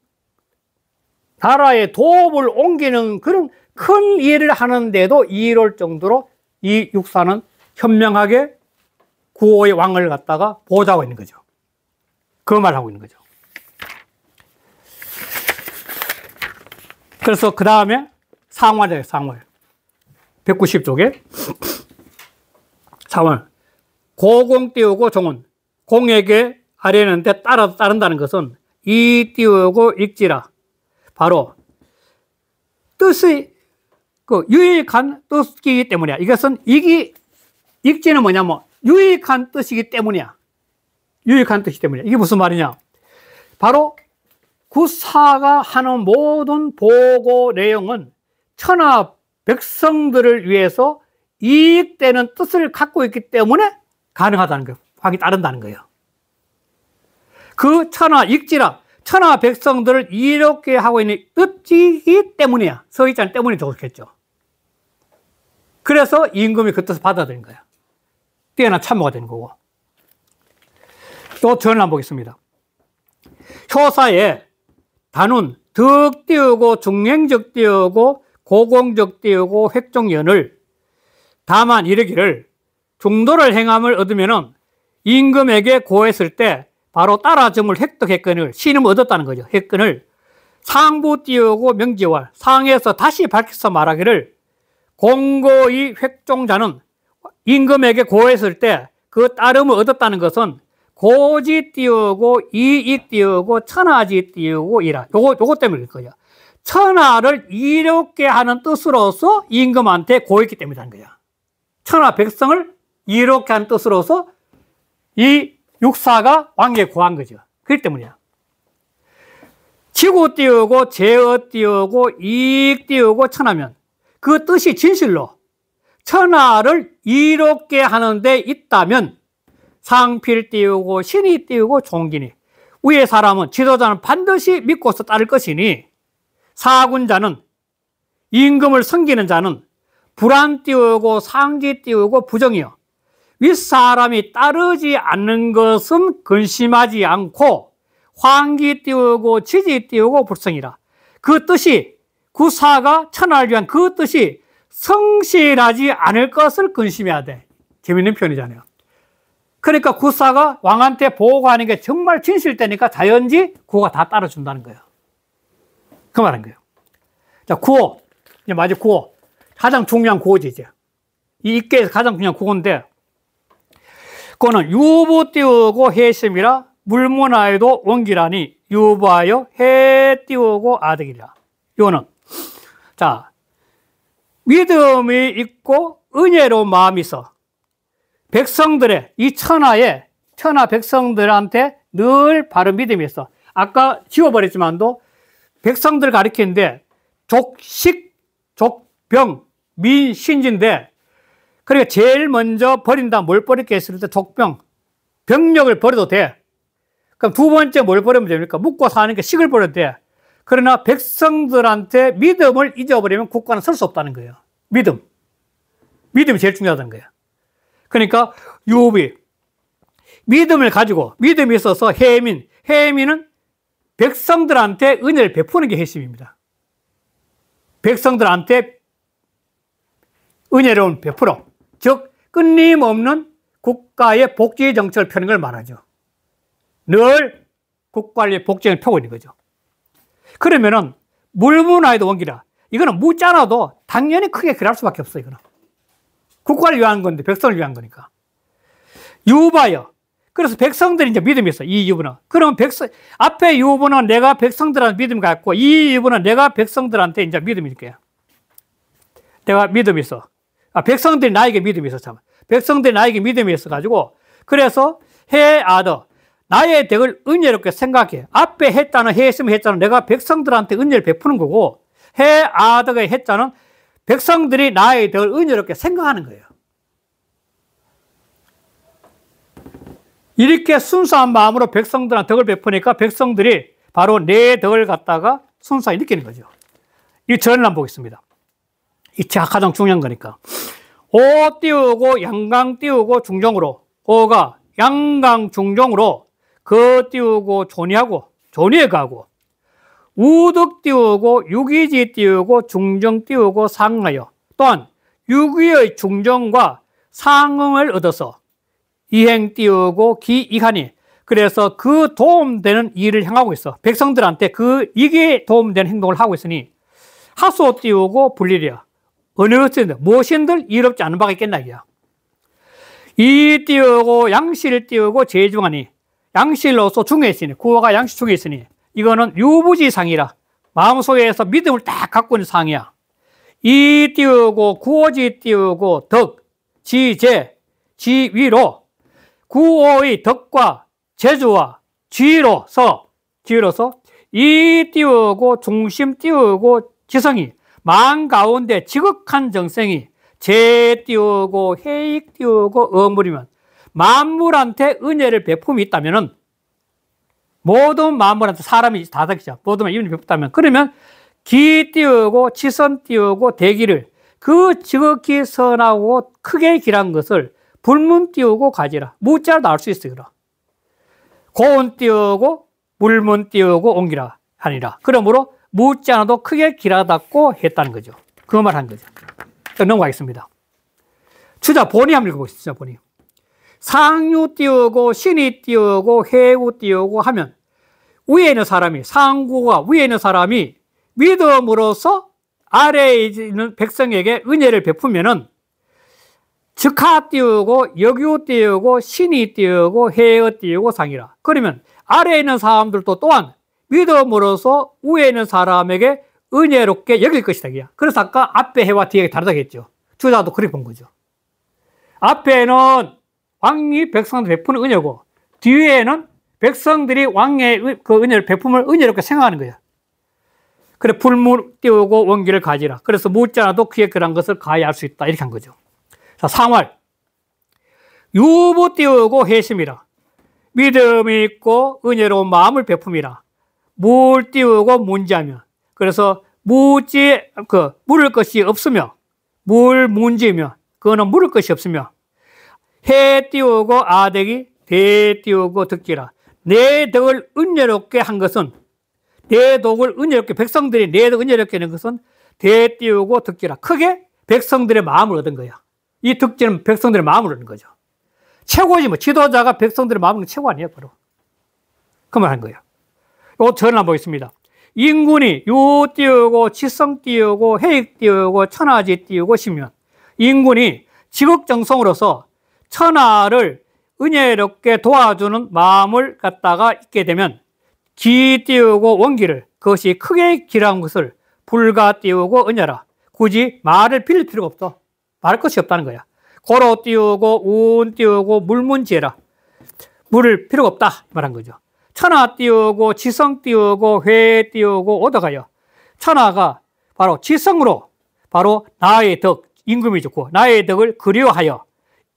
나라의 도읍을 옮기는 그런 큰 일을 하는데도 이룰 정도로 이 육사는 현명하게 구호의 왕을 갖다가 보호하고 있는 거죠. 그 말을 하고 있는 거죠. 그래서 그 다음에 상월이에요, 상월. 190쪽에. 상월. 고공 띄우고 종은. 공에게 하려는데 따른다는 것은 이 띄우고 읽지라. 바로 뜻의 유익한 뜻이기 때문이야. 이것은 읽지는 뭐냐면 유익한 뜻이기 때문이야. 유익한 뜻이기 때문이야. 이게 무슨 말이냐? 바로 구사가 하는 모든 보고 내용은 천하 백성들을 위해서 이익되는 뜻을 갖고 있기 때문에 가능하다는 거예요. 확이 따른다는 거예요. 그 천하 읽지라. 천하 백성들을 이롭게 하고 있는 뜻이기 때문이야. 서의장 때문에 좋겠죠. 그래서 임금이 그 뜻을 받아들인 거야. 뛰어난 참모가 되는 거고. 또 전을 한번 보겠습니다. 효사에 단운, 덕 띄우고 중행적 띄우고 고공적 띄우고 획종연을 다만 이르기를 중도를 행함을 얻으면은 임금에게 고했을 때 바로 따라점을 획득했건을 신임을 얻었다는 거죠. 했건을 상부 띄우고 명지월 상에서 다시 밝혀서 말하기를 공고의 획종자는 임금에게 고했을 때 그 따름을 얻었다는 것은 고지 띄우고 이익 띄우고 천하지 띄우고 이라. 요거 때문일 거예요. 천하를 이롭게 하는 뜻으로서 임금한테 고했기 때문이라는 거야. 천하 백성을 이롭게 하는 뜻으로서 이 육사가 왕에게 고한 거죠. 그렇기 때문이야. 지구 띄우고 제어 띄우고 이익 띄우고 천하면 그 뜻이 진실로 천하를 이롭게 하는 데 있다면 상필 띄우고 신이 띄우고 종기니 위의 사람은 지도자는 반드시 믿고서 따를 것이니 사군자는 임금을 섬기는 자는 불안 띄우고 상지 띄우고 부정이요 윗사람이 따르지 않는 것은 근심하지 않고 황기 띄우고 지지 띄우고 불성이라. 그 뜻이 구사가 천하를 위한 그 뜻이 성실하지 않을 것을 근심해야 돼. 재밌는 표현이잖아요. 그러니까 구사가 왕한테 보고하는 게 정말 진실되니까 자연지 구가 다 따라준다는 거예요. 그 말인 거예요. 자, 구호. 이제 마지막 구호. 가장 중요한 구호지, 이제. 이 입계에서 가장 중요한 구호인데, 그거는 유부 띄우고 해심이라 물문하여도 원기라니 유부하여 해 띄우고 아득이라. 이거는, 자, 믿음이 있고 은혜로운 마음이 있어. 백성들의, 이 천하 백성들한테 늘 바른 믿음이 있어. 아까 지워버렸지만도 백성들 가리키는데 족식, 족병, 민신진데 그러니까 제일 먼저 버린다. 뭘 버릴게 했을 때 족병, 병력을 버려도 돼. 그럼 두 번째 뭘 버리면 됩니까? 묵고 사는 게 식을 버려도 돼. 그러나 백성들한테 믿음을 잊어버리면 국가는 설 수 없다는 거예요. 믿음이 제일 중요하다는 거예요. 그러니까 유비, 믿음을 가지고 믿음이 있어서 해민은 백성들한테 은혜를 베푸는 게 핵심입니다. 백성들한테 은혜로운 베풀어, 즉 끊임없는 국가의 복지 정책을 펴는 걸 말하죠. 늘 국가의 복지를 펴고 있는 거죠. 그러면은 물문화에도 원기라. 이거는 묻지 않아도 당연히 크게 그럴 수밖에 없어요. 이거는 국가를 위한 건데 백성을 위한 거니까. 유바여. 그래서 백성들이 이제 믿음이 있어. 이 유부는. 그러면 앞에 유부는 내가 백성들한테 믿음 갖고 이 유부는 내가 백성들한테 이제 믿음이 있게요. 내가 믿음이 있어. 백성들이 나에게 믿음이 있어. 참. 백성들이 나에게 믿음이 있어가지고 그래서 해아더. 나의 덕을 은혜롭게 생각해. 앞에 했다는 해했으면 했자는 내가 백성들한테 은혜를 베푸는 거고 해아덕의 했자는 백성들이 나의 덕을 은혜롭게 생각하는 거예요. 이렇게 순수한 마음으로 백성들한테 덕을 베푸니까 백성들이 바로 내 덕을 갖다가 순수하게 느끼는 거죠. 이 전을 한번 보겠습니다. 이 가장 중요한 거니까. 오 띄우고 양강 띄우고 중종으로 오가 양강 중종으로 그 띄우고 존의에 가고 우득 띄우고 유기지 띄우고 중정 띄우고 상하여 또한 유기의 중정과 상응을 얻어서 이행 띄우고 기이하니 그래서 그 도움되는 일을 향하고 있어. 백성들한테 이게 도움되는 행동을 하고 있으니 하소 띄우고 불리랴. 어느 것이든 무엇인들 이롭지 않은 바가 있겠나 이야. 이 띄우고 양실 띄우고 제중하니 양실로서 중에 있으니 구호가 양실 중에 있으니 이거는 유부지상이라 마음속에서 믿음을 딱 갖고 있는 상이야. 이 띄우고 구호지 띄우고 덕, 지제, 지위로 구호의 덕과 제주와 지위로서 이 띄우고 중심 띄우고 지성이 만 가운데 지극한 정생이 제 띄우고 해익 띄우고 어물이면 만물한테 은혜를 베품이 있다면은 모든 만물한테 사람이 다 닥치죠. 모든 은혜를 베푼다면 그러면 기 띄우고 치선 띄우고 대기를 그 지극히 선하고 크게 길한 것을 불문 띄우고 가지라. 무자로 나올 수 있어요. 고운 띄우고 물문 띄우고 옮기라 하니라. 그러므로 묻지 않아도 크게 길하다고 했다는 거죠. 그 말 한 거죠. 넘어가겠습니다. 주자 본이 한번 읽어보시죠. 주자 본이. 상유 띄우고 신이 띄우고 해우 띄우고 하면 위에 있는 사람이 상구가 위에 있는 사람이 믿음으로써 아래에 있는 백성에게 은혜를 베푸면은 즉하 띄우고 역유 띄우고 신이 띄우고 해어 띄우고 상이라. 그러면 아래에 있는 사람들도 또한 믿음으로써 위에 있는 사람에게 은혜롭게 여길 것이다. 그래서 아까 앞에 해와 뒤에 다르다고 했죠. 주자도 그렇게 본 거죠. 앞에는 왕이 백성한테 베푸는 은혜고 뒤에는 백성들이 왕의 그 은혜를 베품을 은혜롭게 생각하는 거예요. 그래 불물 띄우고 원기를 가지라. 그래서 묻지 않아도 그의 그런 것을 가히 알 수 있다. 이렇게 한 거죠. 자, 상활. 유부 띄우고 회심이라. 믿음이 있고 은혜로운 마음을 베품이라. 물 띄우고 문지하며. 그래서 물을 것이 없으며 물 문지며 그거는 물을 것이 없으며 해 띄우고 아대기 대 띄우고 득기라. 내 덕을 은혜롭게 한 것은 내 덕을 은혜롭게 백성들이 내 덕을 은혜롭게 하는 것은 대 띄우고 득기라. 크게 백성들의 마음을 얻은 거야. 이 득기는 백성들의 마음을 얻는 거죠. 최고지 뭐. 지도자가 백성들의 마음을 얻는 게 최고 아니에요. 바로 그 말 한 거예요. 요 전을 한번 보겠습니다. 인군이 유 띄우고 치성 띄우고 해익 띄우고 천하지 띄우고 시면. 인군이 지극정성으로서 천하를 은혜롭게 도와주는 마음을 갖다가 있게 되면 기 띄우고 원기를 그것이 크게 기라는 것을 불가 띄우고 은혜라. 굳이 말을 빌릴 필요가 없어. 말할 것이 없다는 거야. 고로 띄우고 운 띄우고 물문지해라. 물을 필요가 없다 말한 거죠. 천하 띄우고 지성 띄우고 회 띄우고 오다가요. 천하가 바로 지성으로 바로 나의 덕, 임금이 좋고 나의 덕을 그리워하여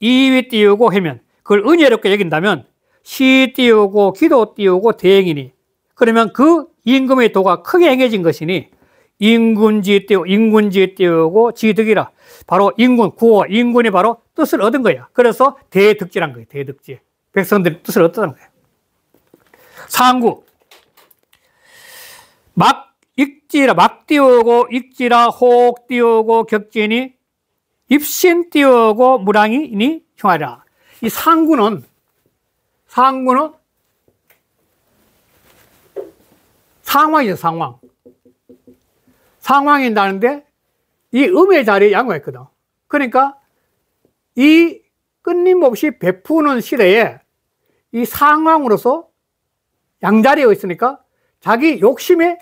이위 띄우고 하면 그걸 은혜롭게 여긴다면 시 띄우고 기도 띄우고 대행이니 그러면 그 임금의 도가 크게 행해진 것이니 인군지 띄우고 지득이라. 바로 인군, 구호, 인군이 바로 뜻을 얻은 거야. 그래서 대득지란 거예요. 대득지. 백성들이 뜻을 얻었다는 거예요. 상구. 막 익지라. 막 띄우고 익지라. 혹 띄우고 격지니 입신 띄우고 무랑이니 흉하라. 이 상구는 상황이죠. 상황이 있다는데 이 음의 자리에 양호했거든. 그러니까 이 끊임없이 베푸는 시대에 이 상황으로서 양자리에 있으니까 자기 욕심에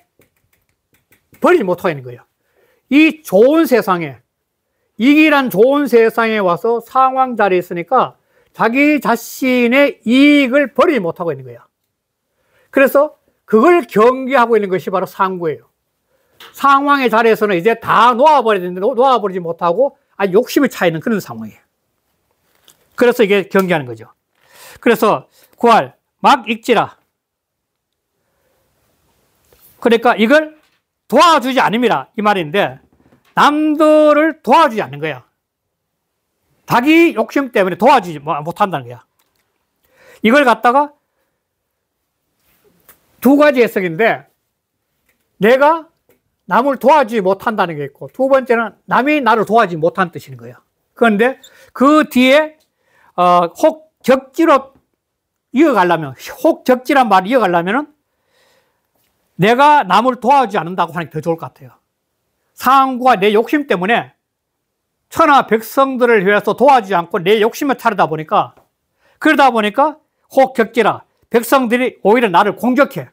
버리지 못하고 있는 거예요. 이 좋은 세상에, 이기란 좋은 세상에 와서 상황 자리에 있으니까 자기 자신의 이익을 버리지 못하고 있는 거야. 그래서 그걸 경계하고 있는 것이 바로 상구예요. 상황의 자리에서는 이제 다 놓아버려야 되는데 놓아버리지 못하고 아주 욕심에 차 있는 그런 상황이에요. 그래서 이게 경계하는 거죠. 그래서 구할 막 익지라. 그러니까 이걸 도와주지 않음이라 이 말인데 남들을 도와주지 않는 거야. 자기 욕심 때문에 도와주지 못한다는 거야. 이걸 갖다가 두 가지 해석인데 내가 남을 도와주지 못한다는 게 있고 두 번째는 남이 나를 도와주지 못하는 뜻인 거예요. 그런데 그 뒤에 혹 적지로 이어가려면 혹 적지란 말을 이어가려면 내가 남을 도와주지 않는다고 하는 게 더 좋을 것 같아요. 상구가 내 욕심 때문에 천하 백성들을 위해서 도와주지 않고 내 욕심을 차리다 보니까 그러다 보니까 혹 적지라 백성들이 오히려 나를 공격해.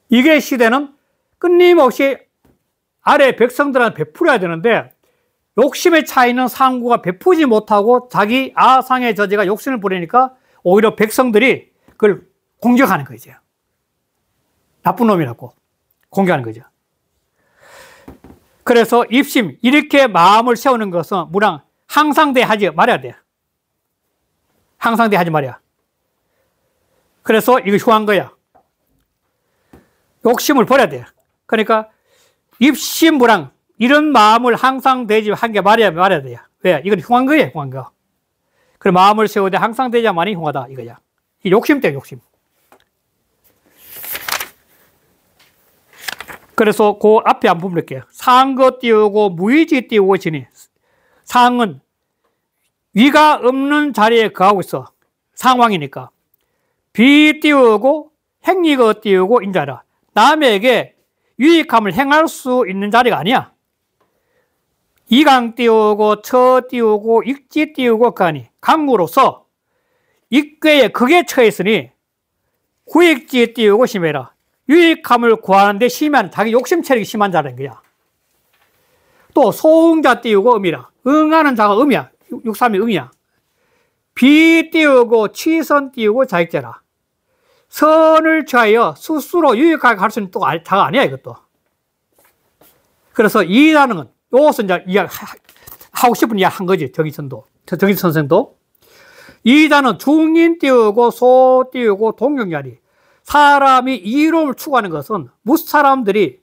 이게 시대는 끊임없이 아래 백성들한테 베풀어야 되는데 욕심에 차 있는 상구가 베푸지 못하고 자기 아상의 저지가 욕심을 부리니까 오히려 백성들이 그걸 공격하는 거죠. 나쁜 놈이라고 공격하는 거죠. 그래서 입심 이렇게 마음을 세우는 것은 무랑 항상 대하지 말아야 돼. 항상 대하지 말아야. 그래서 이거 흉한 거야. 욕심을 버려야 돼. 그러니까 입심무랑 이런 마음을 항상 되지 한 게 말해야 돼요. 왜? 이건 흉한 거예요, 흉한 거. 그래 마음을 세우되 항상 되자만이 흉하다 이거야. 이 욕심 때문에 욕심. 그래서 그 앞에 한번 볼게요. 상거 띄우고 무의지 띄우고 지니. 상은 위가 없는 자리에 거하고 있어. 상황이니까. 비 띄우고 행리거 띄우고 인자라. 남에게 유익함을 행할 수 있는 자리가 아니야. 이강 띄우고 처 띄우고 익지 띄우고 가니 강으로서 익괴에 극에 처했으니 구익지 띄우고 심해라. 유익함을 구하는데 심한 자기 욕심 체력이 심한 자라는 거야. 또 소응자 띄우고 음이라. 응하는 자가 음이야. 육삼이 음이야. 비 띄우고 취선 띄우고 자익자라. 선을 취하여 스스로 유익하게 갈 수 있는 또 자가 아니야 이것도. 그래서 이라는 건 요것은 이제 하고 싶은 이야기 한 거지. 정의선 선생도. 이자는 중인 띄우고 소 띄우고 동경자리. 사람이 이로움을 추구하는 것은 무사람들이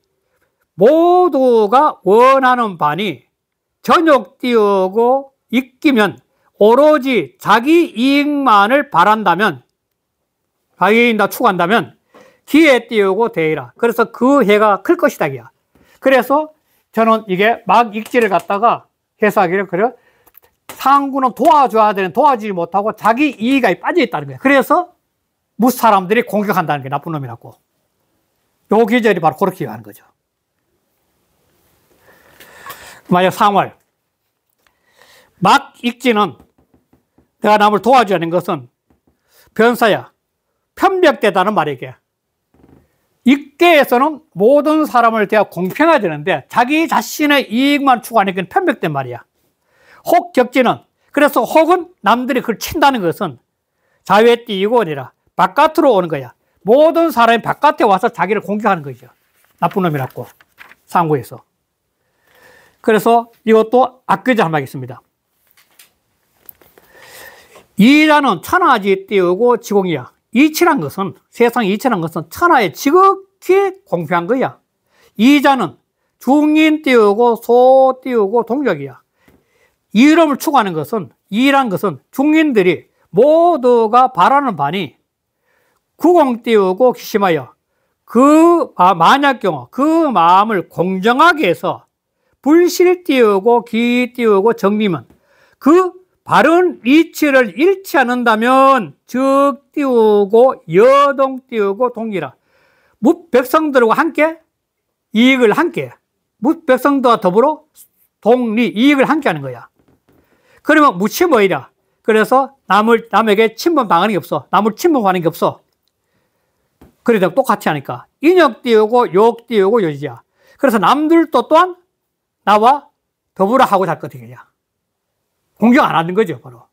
모두가 원하는 바니 전욕 띄우고 익기면 오로지 자기 이익만을 바란다면, 자기 이익만 추구한다면 기에 띄우고 대이라. 그래서 그 해가 클 것이다. 이야. 그래서 저는 이게 막 익지를 갖다가 해석하기를, 그래 상구는 도와줘야 되는 도와주지 못하고 자기 이익에 빠져 있다는 거예요. 그래서 무사람들이 공격한다는 게 나쁜 놈이라고. 요 계절이 바로 그렇게 하는 거죠. 만약 상월 막 익지는 내가 남을 도와줘야 하는 것은 변사야. 편벽되다는 말이게. 익계에서는 모든 사람을 대하 공평해야 되는데 자기 자신의 이익만 추구하니까 편벽된 말이야. 혹 격지는, 그래서 혹은 남들이 그걸 친다는 것은 자외 띄고 아니라 바깥으로 오는 거야. 모든 사람이 바깥에 와서 자기를 공격하는 거죠. 나쁜 놈이라고. 상구에서. 그래서 이것도 악교자 한 말 있습니다. 이라는 천하지 띄우고 지공이야. 이치란 것은, 세상 이치란 것은 천하에 지극히 공평한 거야. 이자는 중인 띄우고 소 띄우고 동격이야. 이름을 추구하는 것은, 이란 것은 중인들이 모두가 바라는 바니 구공 띄우고 기심하여 만약 경우 그 마음을 공정하게 해서 불실 띄우고 기 띄우고 정리면 그 바른 이치를 잃지 않는다면 적 띄우고 여동 띄우고 동기라. 뭇백성들과 함께 이익을 함께, 뭇백성들과 더불어 동리 이익을 함께 하는 거야. 그러면 무침의이라. 그래서 남에게 침범당하는 게 없어. 남을 침범하는 게 없어. 그래도 똑같이 하니까 인역 띄우고 욕 띄우고 요지야. 그래서 남들도 또한 나와 더불어 하고자 할 것이야. 공격 안 하는 거죠, 바로.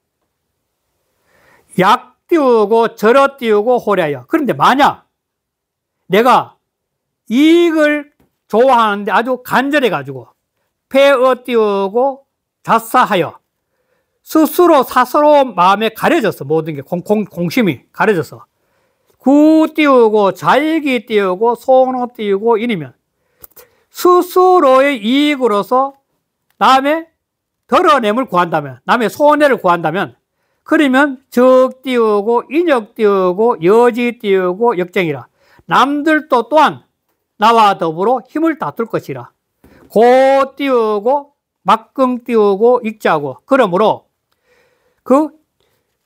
약 띄우고 절어 띄우고 호래하여. 그런데 만약 내가 이익을 좋아하는데 아주 간절해가지고 폐어 띄우고 자사하여 스스로 사사로운 마음에 가려졌어. 모든 게 공심이 가려졌어. 구 띄우고 자익이 띄우고 소노 띄우고 인이면 스스로의 이익으로서 남의 덜어냄을 구한다면, 남의 손해를 구한다면, 그러면 적 띄우고 인역 띄우고 여지 띄우고 역정이라. 남들도 또한 나와 더불어 힘을 다툴 것이라. 고 띄우고 막강 띄우고 익자고. 그러므로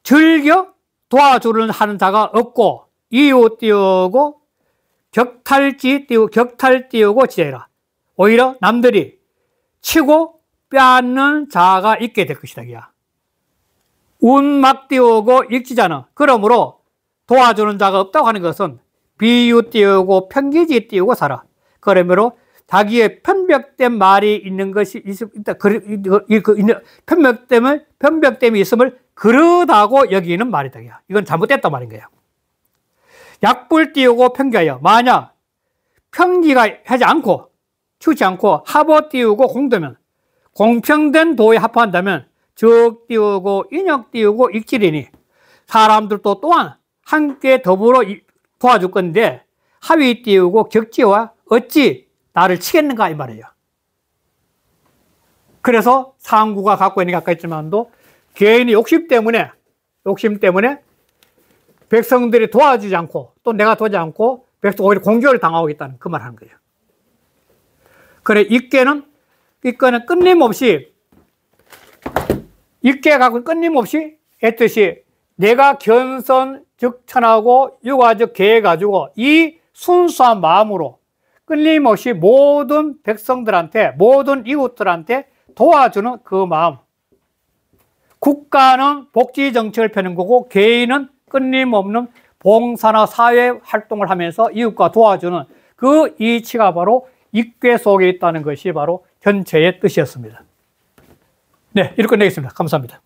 즐겨 도와주는 하는 자가 없고 이웃 띄우고 격탈 띄우고 지혜라. 오히려 남들이 치고 빼앗는 자가 있게 될 것이다. 운막 띄우고 익지자는, 그러므로 도와주는 자가 없다고 하는 것은 비유 띄우고 편기지 띄우고 살아. 그러므로 자기의 편벽된 말이 있는 것이 있다. 편벽됨이 있음을 그릇하고 여기는 말이다. 이건 잘못됐단 말인 거야. 약불 띄우고 편기하여. 만약 편기가 하지 않고 추지 않고 합어 띄우고 공도면, 공평된 도에 합한다면 적 띄우고 인역 띄우고 익지리니 사람들도 또한 함께 더불어 도와줄 건데 하위 띄우고 격지와 어찌 나를 치겠는가 이 말이에요. 그래서 상구가 갖고 있는 게 아까 했지만도 개인의 욕심 때문에 백성들이 도와주지 않고 또 내가 도와주지 않고 백성 오히려 공격을 당하고 있다는 그 말 하는 거예요. 그래, 익계는 끊임없이, 익계 갖고 끊임없이 했듯이 내가 견선 즉천하고 유가적 계해 가지고 이 순수한 마음으로 끊임없이 모든 백성들한테, 모든 이웃들한테 도와주는 그 마음. 국가는 복지 정책을 펴는 거고 개인은 끊임없는 봉사나 사회 활동을 하면서 이웃과 도와주는 그 이치가 바로 입괴 속에 있다는 것이 바로 현체의 뜻이었습니다. 네, 이렇게 끝내겠습니다. 감사합니다.